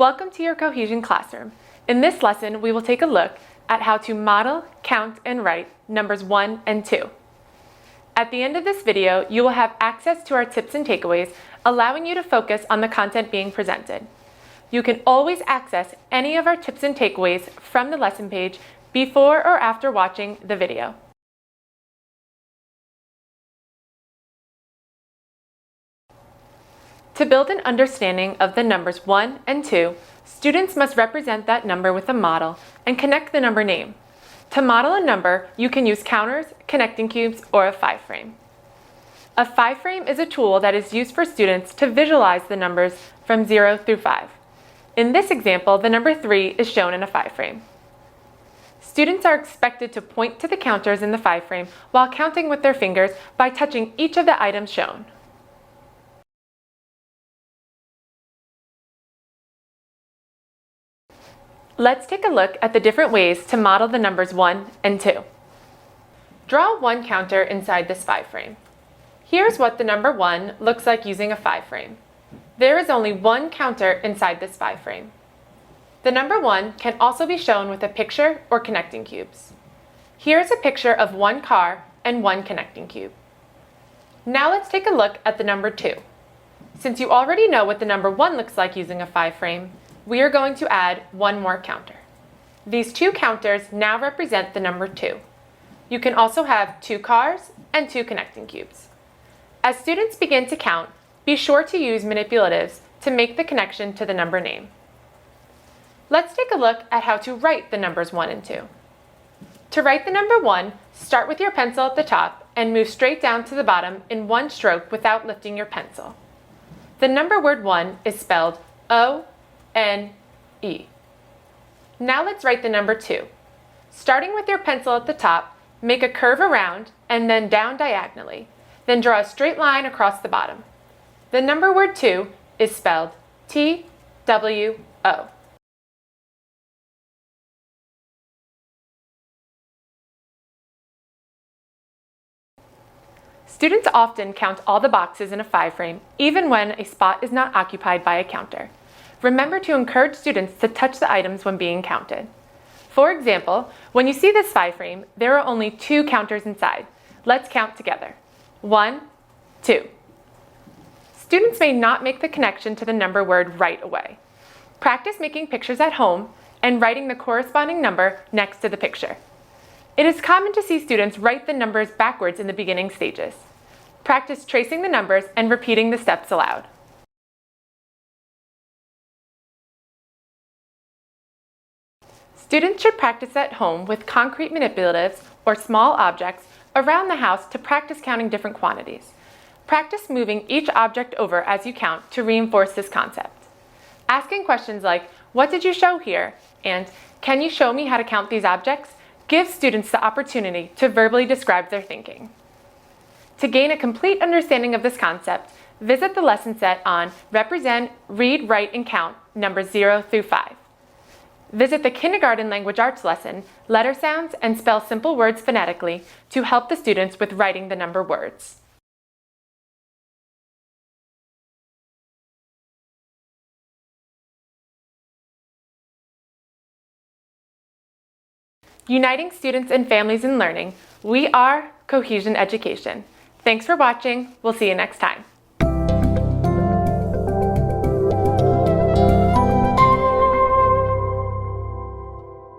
Welcome to your Cohesion Classroom. In this lesson, we will take a look at how to model, count, and write numbers 1 and 2. At the end of this video, you will have access to our tips and takeaways, allowing you to focus on the content being presented. You can always access any of our tips and takeaways from the lesson page before or after watching the video. To build an understanding of the numbers 1 and 2, students must represent that number with a model and connect the number name. To model a number, you can use counters, connecting cubes, or a 5-frame. A 5-frame is a tool that is used for students to visualize the numbers from 0 through 5. In this example, the number 3 is shown in a 5-frame. Students are expected to point to the counters in the 5-frame while counting with their fingers by touching each of the items shown. Let's take a look at the different ways to model the numbers 1 and 2. Draw one counter inside this 5-frame. Here's what the number 1 looks like using a 5-frame. There is only one counter inside this 5-frame. The number 1 can also be shown with a picture or connecting cubes. Here's a picture of one car and one connecting cube. Now let's take a look at the number 2. Since you already know what the number 1 looks like using a 5-frame, we are going to add one more counter. These two counters now represent the number 2. You can also have 2 cars and 2 connecting cubes. As students begin to count, be sure to use manipulatives to make the connection to the number name. Let's take a look at how to write the numbers 1 and 2. To write the number 1, start with your pencil at the top and move straight down to the bottom in one stroke without lifting your pencil. The number word 1 is spelled O-N-E. Now let's write the number 2. Starting with your pencil at the top, make a curve around and then down diagonally. Then draw a straight line across the bottom. The number word 2 is spelled T-W-O. Students often count all the boxes in a 5-frame, even when a spot is not occupied by a counter. Remember to encourage students to touch the items when being counted. For example, when you see this 5-frame, there are only 2 counters inside. Let's count together. 1, 2. Students may not make the connection to the number word right away. Practice making pictures at home and writing the corresponding number next to the picture. It is common to see students write the numbers backwards in the beginning stages. Practice tracing the numbers and repeating the steps aloud. Students should practice at home with concrete manipulatives or small objects around the house to practice counting different quantities. Practice moving each object over as you count to reinforce this concept. Asking questions like, "What did you show here?" and "Can you show me how to count these objects?" gives students the opportunity to verbally describe their thinking. To gain a complete understanding of this concept, visit the lesson set on Represent, Read, Write, and Count numbers 0 through 5. Visit the Kindergarten Language Arts lesson, Letter Sounds and Spell Simple Words Phonetically, to help the students with writing the number words. Uniting students and families in learning, we are Cohesion Education. Thanks for watching. We'll see you next time.